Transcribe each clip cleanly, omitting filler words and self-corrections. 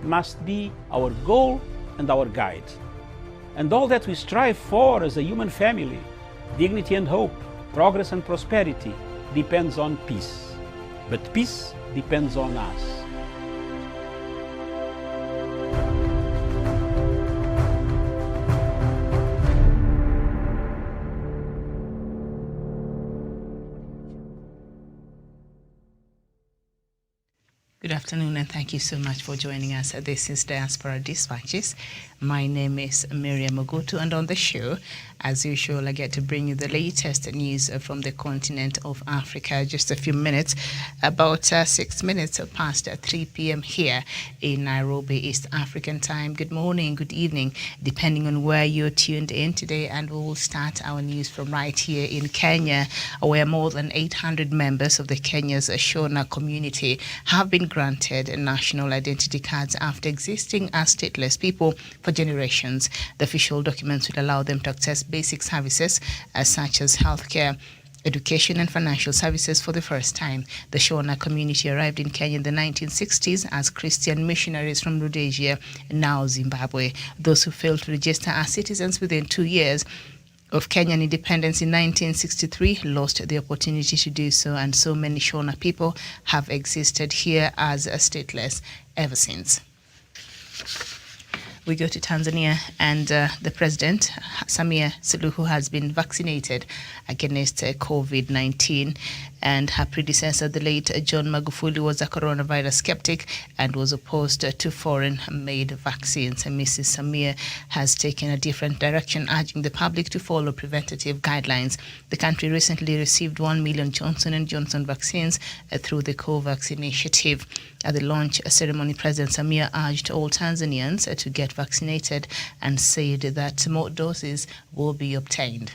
must be our goal and our guide. And all that we strive for as a human family, dignity and hope, progress and prosperity, depends on peace. But peace depends on us. Good afternoon, and thank you so much for joining us. This is Diaspora Dispatches. My name is Miriam Ogotu, and on the show, as usual, I get to bring you the latest news from the continent of Africa. Just a few minutes, about 6 minutes past 3 p.m. here in Nairobi, East African time. Good morning, good evening, depending on where you're tuned in today. And we will start our news from right here in Kenya, where more than 800 members of the Kenya's Shona community have been granted national identity cards after existing as stateless people for generations. The official documents will allow them to access basic services such as healthcare, education and financial services for the first time. The Shona community arrived in Kenya in the 1960s as Christian missionaries from Rhodesia, now Zimbabwe. Those who failed to register as citizens within 2 years of Kenyan independence in 1963 lost the opportunity to do so, and so many Shona people have existed here as stateless ever since. We go to Tanzania, and the president, Samia Suluhu, has been vaccinated against COVID-19, and her predecessor, the late John Magufuli, was a coronavirus skeptic and was opposed to foreign-made vaccines. And Mrs. Samia has taken a different direction, urging the public to follow preventative guidelines. The country recently received 1 million Johnson & Johnson vaccines through the COVAX initiative. At the launch ceremony, President Samia urged all Tanzanians to get vaccinated and said that more doses will be obtained.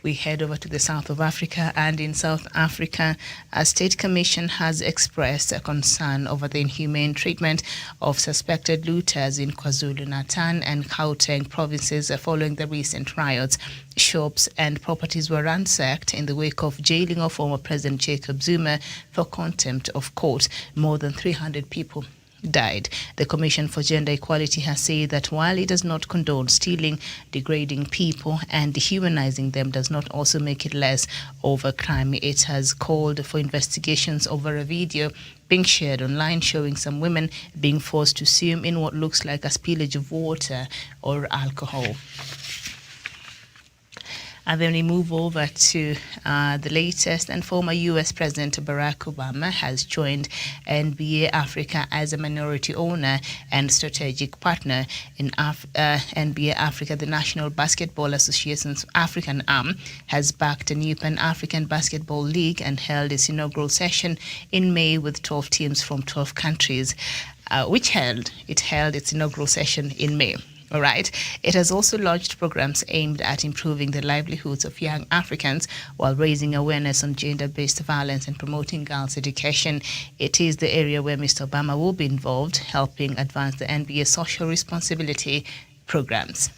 We head over to the south of Africa, and in South Africa, a state commission has expressed a concern over the inhumane treatment of suspected looters in KwaZulu-Natal and Gauteng provinces following the recent riots. Shops and properties were ransacked in the wake of jailing of former President Jacob Zuma for contempt of court. More than 300 people died. The Commission for Gender Equality has said that while it does not condone stealing, degrading people and dehumanizing them does not also make it less of a crime. It has called for investigations over a video being shared online showing some women being forced to swim in what looks like a spillage of water or alcohol. And then we move over to the latest, and former U.S. President Barack Obama has joined NBA Africa as a minority owner and strategic partner in NBA Africa. The National Basketball Association's African arm has backed a new Pan-African Basketball League and held its inaugural session in May with 12 teams from 12 countries, it held its inaugural session in May. All right. It has also launched programs aimed at improving the livelihoods of young Africans while raising awareness on gender-based violence and promoting girls' education. It is the area where Mr. Obama will be involved, helping advance the NBA social responsibility programs.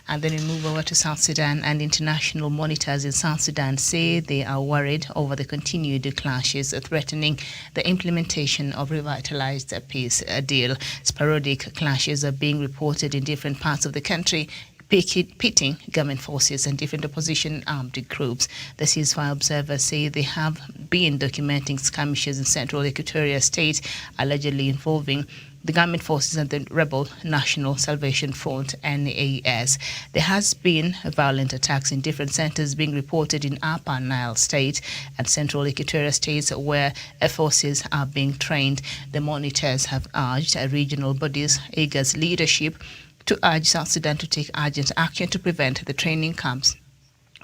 And then we move over to South Sudan, and international monitors in South Sudan say they are worried over the continued clashes threatening the implementation of revitalized peace deal. Sporadic clashes are being reported in different parts of the country, pitting government forces and different opposition armed groups. The ceasefire observers say they have been documenting skirmishes in central Equatoria State, allegedly involving the government forces and the rebel National Salvation Front, NAS. There has been violent attacks in different centers being reported in Upper Nile State and Central Equatoria States, where forces are being trained. The monitors have urged regional bodies, IGA's leadership, to urge South Sudan to take urgent action to prevent the training camps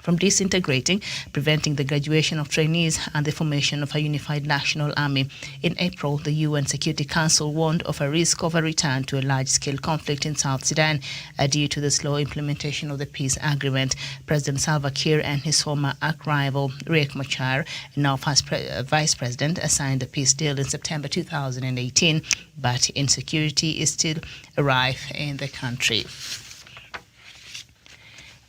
from disintegrating, preventing the graduation of trainees and the formation of a unified national army. In April, the UN Security Council warned of a risk of a return to a large-scale conflict in South Sudan due to the slow implementation of the peace agreement. President Salva Kiir and his former arch-rival Riek Machar, now vice president, signed a peace deal in September 2018, but insecurity is still rife in the country.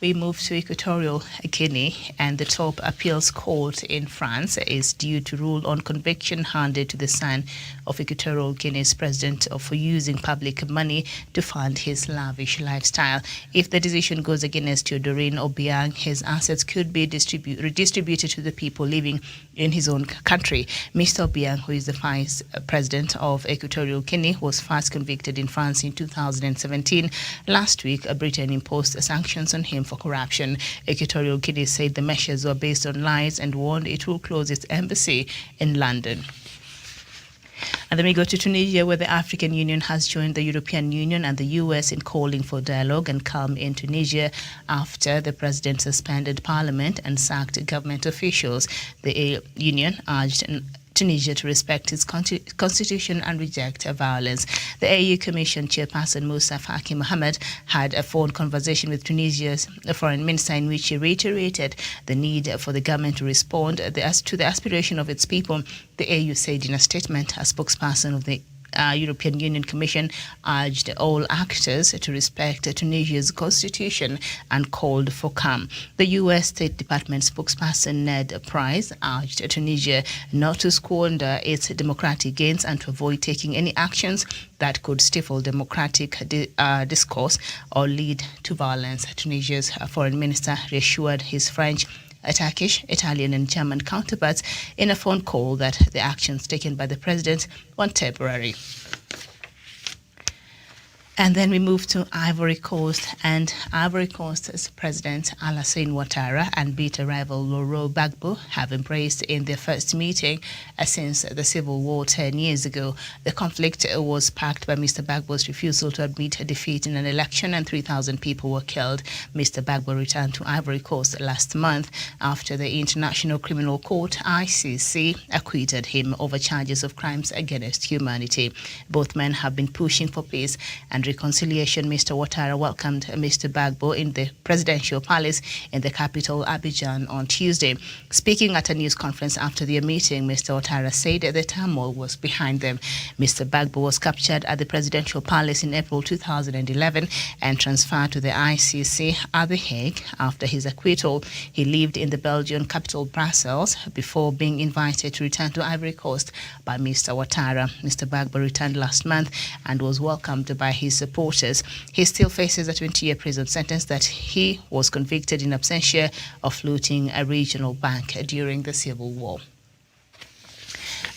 We move to Equatorial Guinea, and the top appeals court in France is due to rule on conviction handed to the son of Equatorial Guinea's president for using public money to fund his lavish lifestyle. If the decision goes against Teodorin Obiang, his assets could be redistributed to the people living in his own country. Mr. Obiang, who is the vice president of Equatorial Guinea, was first convicted in France in 2017. Last week, Britain imposed sanctions on him for corruption. Equatorial Guinea said the measures were based on lies and warned it will close its embassy in London. And then we go to Tunisia, where the African Union has joined the European Union and the US in calling for dialogue and calm in Tunisia after the president suspended parliament and sacked government officials. The Union urged Tunisia to respect its constitution and reject violence. The AU Commission chairperson Moussa Faki Mohamed had a phone conversation with Tunisia's foreign minister in which he reiterated the need for the government to respond to the aspiration of its people. The AU said in a statement. A spokesperson of the European Union Commission urged all actors to respect Tunisia's constitution and called for calm. The U.S. State Department spokesperson Ned Price urged Tunisia not to squander its democratic gains and to avoid taking any actions that could stifle democratic discourse or lead to violence. Tunisia's foreign minister reassured his French, Turkish, Italian and German counterparts in a phone call that the actions taken by the president were temporary. And then we move to Ivory Coast, and Ivory Coast's President Alassane Ouattara and bitter rival Laurent Gbagbo have embraced in their first meeting since the civil war 10 years ago. The conflict was sparked by Mr. Gbagbo's refusal to admit defeat in an election, and 3,000 people were killed. Mr. Gbagbo returned to Ivory Coast last month after the International Criminal Court, ICC, acquitted him over charges of crimes against humanity. Both men have been pushing for peace and reconciliation. Mr. Ouattara welcomed Mr. Gbagbo in the presidential palace in the capital, Abidjan, on Tuesday. Speaking at a news conference after their meeting, Mr. Ouattara said the turmoil was behind them. Mr. Gbagbo was captured at the presidential palace in April 2011 and transferred to the ICC at The Hague after his acquittal. He lived in the Belgian capital, Brussels, before being invited to return to Ivory Coast by Mr. Ouattara. Mr. Gbagbo returned last month and was welcomed by his supporters. He still faces a 20-year prison sentence that he was convicted in absentia of looting a regional bank during the civil war.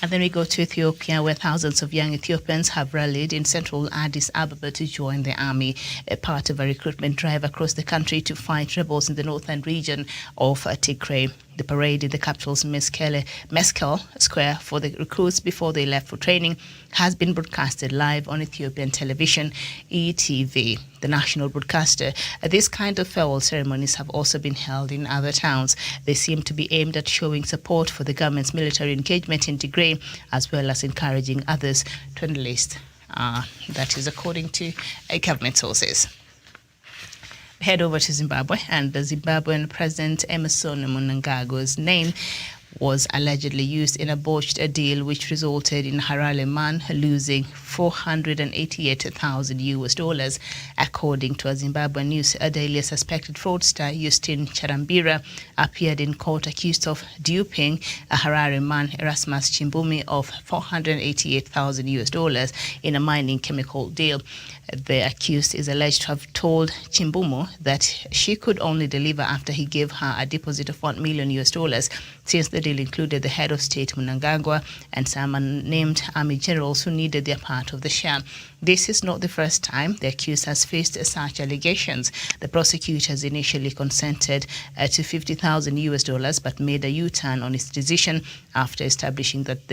And then we go to Ethiopia, where thousands of young Ethiopians have rallied in central Addis Ababa to join the army, a part of a recruitment drive across the country to fight rebels in the northern region of Tigray. The parade in the capital's Meskel Square for the recruits before they left for training has been broadcasted live on Ethiopian television, ETV, the national broadcaster. These kind of farewell ceremonies have also been held in other towns. They seem to be aimed at showing support for the government's military engagement in Tigray, as well as encouraging others to enlist. That is according to government sources. Head over to Zimbabwe, and the Zimbabwean President Emmerson Mnangagwa's name was allegedly used in a botched deal which resulted in Harare man losing $488,000. According to a Zimbabwean news daily, a suspected fraudster, Justin Charambira, appeared in court accused of duping a Harare man, Erasmus Chimbumi, of $488,000 in a mining chemical deal. The accused is alleged to have told Chimbumo that she could only deliver after he gave her a deposit of $1 million, since the deal included the head of state Mnangagwa and some unnamed army generals who needed their part of the share. This is not the first time the accused has faced such allegations. The prosecutors initially consented to $50,000, but made a U-turn on its decision after establishing that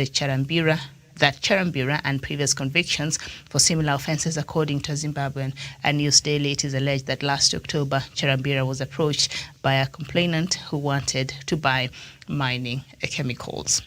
Charambira and previous convictions for similar offences. According to Zimbabwean news daily, it is alleged that last October, Charambira was approached by a complainant who wanted to buy mining chemicals.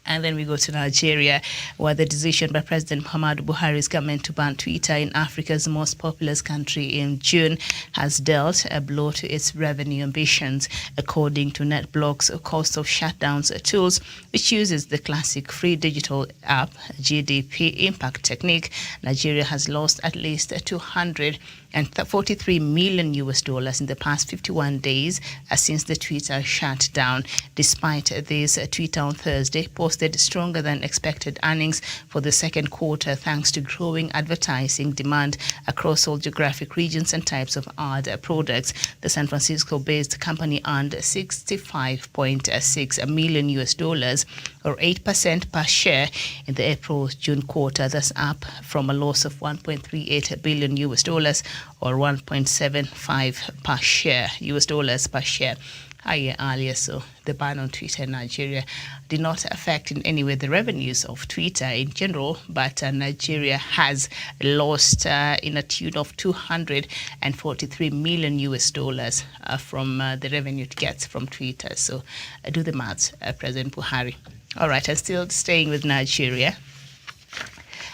And then we go to Nigeria, where the decision by President Muhammadu Buhari's government to ban Twitter in Africa's most populous country in June has dealt a blow to its revenue ambitions. According to NetBlock's cost of shutdowns tools, which uses the classic free digital app GDP impact technique, Nigeria has lost at least 200 and 43 million US dollars in the past 51 days since the Twitter shut down. Despite this, Twitter on Thursday posted stronger than expected earnings for the second quarter thanks to growing advertising demand across all geographic regions and types of ad products. The San Francisco-based company earned 65.6 million US dollars or 8% per share in the April-June quarter, thus up from a loss of 1.38 billion US dollars or 1.75 per share US dollars per share a year earlier. So the ban on Twitter in Nigeria did not affect in any way the revenues of Twitter in general, but Nigeria has lost in a tune of 243 million US dollars from the revenue it gets from Twitter. So do the maths, President Buhari. All right, and still staying with Nigeria.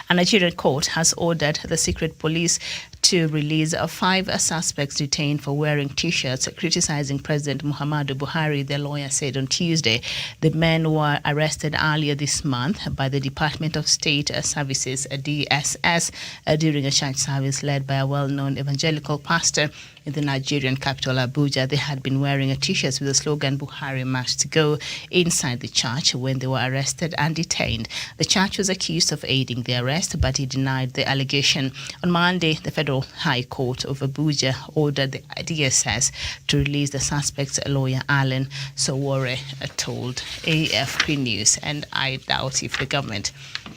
A Nigerian court has ordered the secret police to release 5 suspects detained for wearing T-shirts criticizing President Muhammadu Buhari, their lawyer said on Tuesday. The men were arrested earlier this month by the Department of State Services, DSS, during a church service led by a well-known evangelical pastor in the Nigerian capital, Abuja. They had been wearing a T-shirt with the slogan "Buhari must go" inside the church when they were arrested and detained. The church was accused of aiding the arrest, but he denied the allegation. On Monday, the Federal High Court of Abuja ordered the DSS to release the suspect's lawyer, Alan Sowore, told AFP News. And I doubt if the government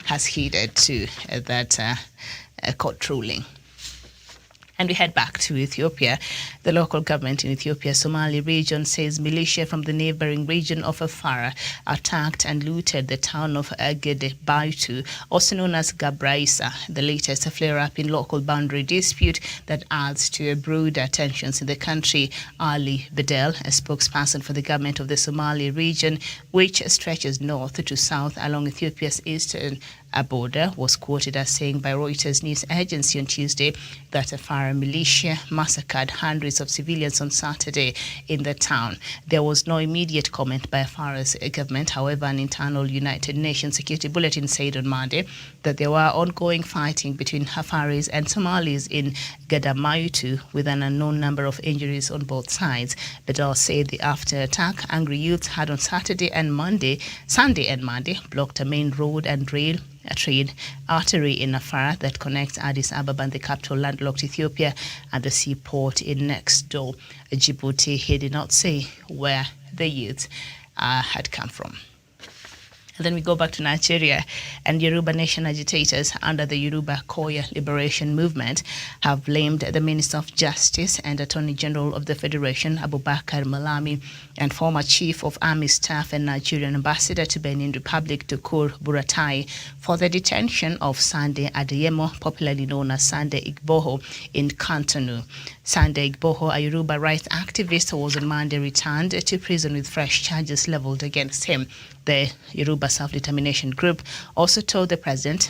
has heeded to that court ruling. And we head back to Ethiopia. The local government in Ethiopia's Somali region says militia from the neighboring region of Afara attacked and looted the town of Gedebaitu, also known as Gabraisa, the latest flare-up in local boundary dispute that adds to broader tensions in the country. Ali Bedel, a spokesperson for the government of the Somali region, which stretches north to south along Ethiopia's eastern border, was quoted as saying by Reuters news agency on Tuesday that Afara militia massacred hundreds of civilians on Saturday in the town. There was no immediate comment by Afara's government. However, an internal United Nations security bulletin said on Monday that there were ongoing fighting between Afaris and Somalis in Gedamaitu, with an unknown number of injuries on both sides. Bedell said the after-attack, angry youths had on Sunday and Monday, blocked a main road and rail a trade artery in Afara that connects Addis Ababa and the capital landlocked Ethiopia and the seaport in next door Djibouti. He did not say where the youth had come from. And then we go back to Nigeria, and Yoruba nation agitators under the Yoruba Koya Liberation Movement have blamed the Minister of Justice and Attorney General of the Federation, Abubakar Malami, and former Chief of Army Staff and Nigerian Ambassador to Benin Republic, Tukur Buratai, for the detention of Sunday Adeyemo, popularly known as Sunday Igboho, in Cotonou. Sunday Igboho, a Yoruba rights activist, was on Monday returned to prison with fresh charges leveled against him. The Yoruba Self-Determination Group also told the President,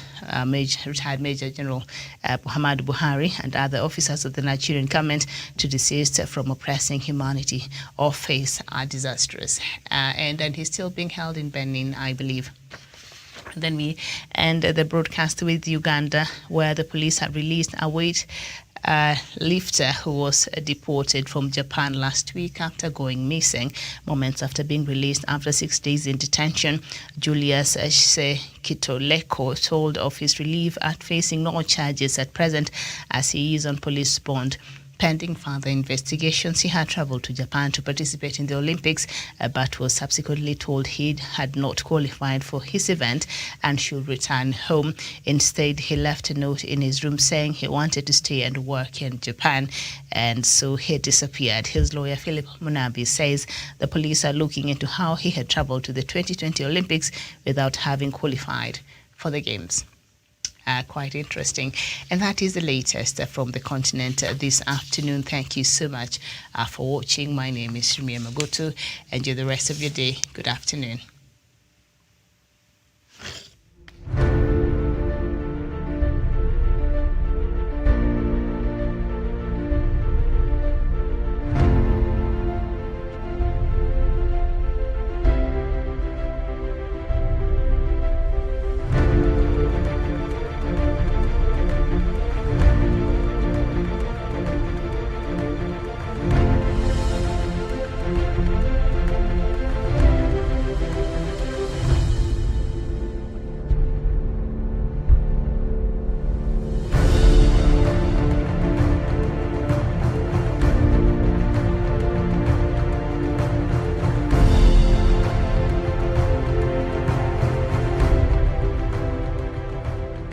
retired Major General Muhammadu Buhari, and other officers of the Nigerian government to desist from oppressing humanity or face a disastrous. And he's still being held in Benin, I believe. Then we end the broadcast with Uganda, where the police have released a lifter who was deported from Japan last week after going missing, moments after being released after 6 days in detention. Julius Kitoleko told of his relief at facing no charges at present as he is on police bond. Pending further investigations, he had traveled to Japan to participate in the Olympics, but was subsequently told he had not qualified for his event and should return home. Instead, he left a note in his room saying he wanted to stay and work in Japan, and so he disappeared. His lawyer, Philip Munabi, says the police are looking into how he had traveled to the 2020 Olympics without having qualified for the Games. Quite interesting. And that is the latest from the continent this afternoon. Thank you so much for watching. My name is Shrimia Magoto. Enjoy the rest of your day. Good afternoon.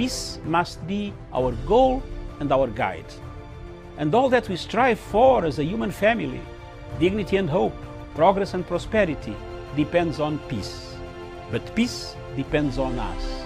peace must be our goal and our guide. And all that we strive for as a human family, dignity and hope, progress and prosperity, depends on peace. But peace depends on us.